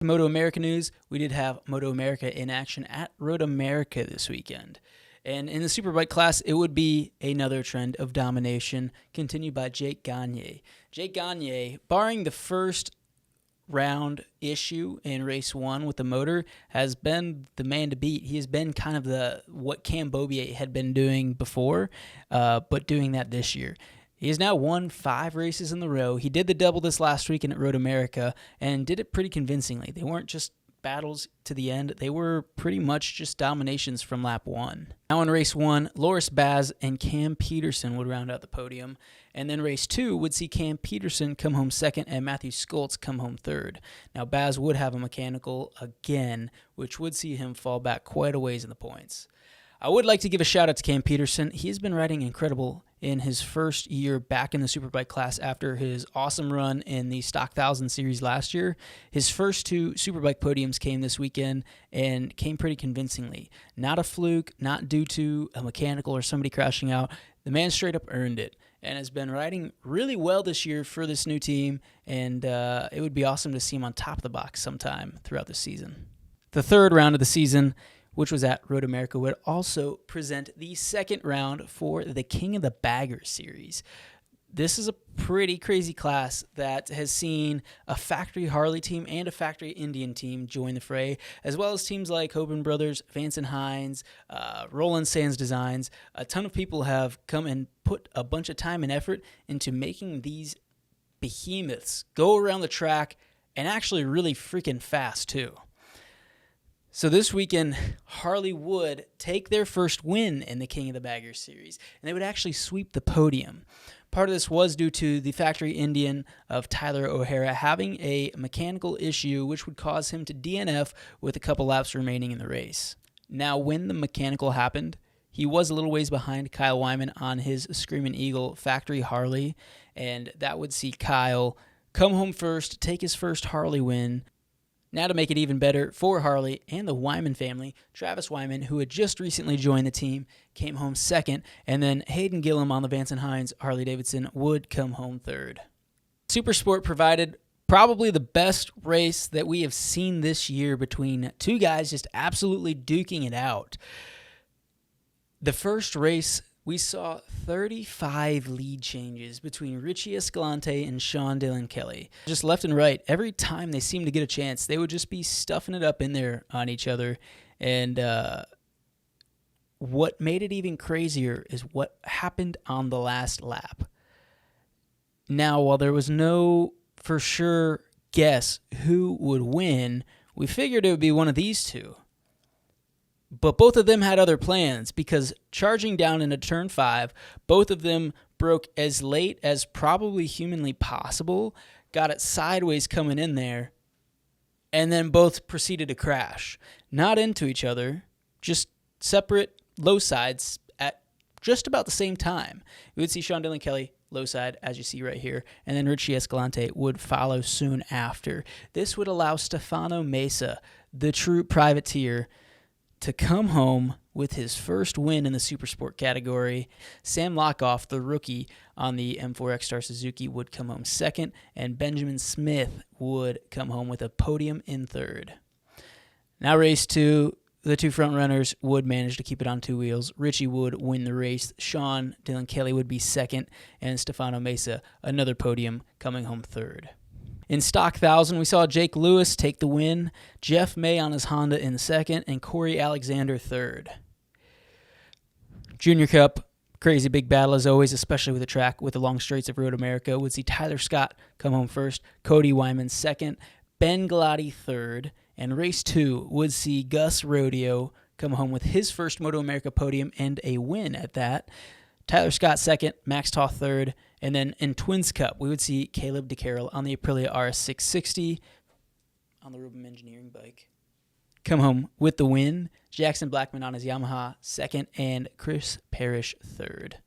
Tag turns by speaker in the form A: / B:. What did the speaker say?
A: MotoAmerica news, we did have MotoAmerica in action at Road America this weekend. And in the Superbike class, it would be another trend of domination continued by Jake Gagne. Jake Gagne, barring the first round issue in race 1 with the motor, has been the man to beat. He has been kind of what Cam Beaubier had been doing before, but doing that this year. He has now won 5 races in a row. He did the double this last weekend at Road America and did it pretty convincingly. They weren't just battles to the end. They were pretty much just dominations from lap 1. Now in race 1, Loris Baz and Cam Peterson would round out the podium. And then race 2 would see Cam Peterson come home second and Matthew Skoltz come home third. Now Baz would have a mechanical again, which would see him fall back quite a ways in the points. I would like to give a shout out to Cam Peterson. He has been riding incredible in his first year back in the Superbike class after his awesome run in the Stock 1000 series last year. His first 2 Superbike podiums came this weekend and came pretty convincingly. Not a fluke, not due to a mechanical or somebody crashing out. The man straight up earned it and has been riding really well this year for this new team, and it would be awesome to see him on top of the box sometime throughout the season. The third round of the season, which was at Road America, would also present the second round for the King of the Baggers series. This is a pretty crazy class that has seen a factory Harley team and a factory Indian team join the fray, as well as teams like Hoban Brothers, Vance and Hines, Roland Sands Designs. A ton of people have come and put a bunch of time and effort into making these behemoths go around the track and actually really freaking fast too. So this weekend, Harley would take their first win in the King of the Baggers series, and they would actually sweep the podium. Part of this was due to the factory Indian of Tyler O'Hara having a mechanical issue which would cause him to DNF with a couple laps remaining in the race. Now, when the mechanical happened, he was a little ways behind Kyle Wyman on his Screamin' Eagle factory Harley, and that would see Kyle come home first, take his first Harley win. Now to make it even better for Harley and the Wyman family, Travis Wyman, who had just recently joined the team, came home second, and then Hayden Gillum on the Vance and Hines Harley-Davidson would come home third. Supersport provided probably the best race that we have seen this year between two guys just absolutely duking it out. The first race, we saw 35 lead changes between Richie Escalante and Sean Dillon Kelly. Just left and right, every time they seemed to get a chance, they would just be stuffing it up in there on each other. And what made it even crazier is what happened on the last lap. Now, while there was no for sure guess who would win, we figured it would be one of these two. But both of them had other plans because charging down into turn 5, both of them broke as late as probably humanly possible, got it sideways coming in there, and then both proceeded to crash. Not into each other, just separate low sides at just about the same time. You would see Sean Dillon Kelly low side, as you see right here, and then Richie Escalante would follow soon after. This would allow Stefano Mesa, the true privateer, to come home with his first win in the Supersport category. Sam Lockoff, the rookie on the M4 X-Star Suzuki, would come home second, and Benjamin Smith would come home with a podium in third. Now race 2, the two front runners would manage to keep it on 2 wheels. Richie would win the race. Sean Dillon Kelly would be second, and Stefano Mesa, another podium, coming home third. In Stock 1000, we saw Jake Lewis take the win, Jeff May on his Honda in second, and Corey Alexander third. Junior Cup, crazy big battle as always, especially with the track with the long straights of Road America. Would see Tyler Scott come home first, Cody Wyman second, Ben Galati third, and race 2 would see Gus Rodeo come home with his first MotoAmerica podium and a win at that. Tyler Scott second, Max Toth third, and then in Twins Cup, we would see Caleb DeCarroll on the Aprilia RS660 on the Rubin Engineering bike come home with the win. Jackson Blackman on his Yamaha second, and Chris Parrish third.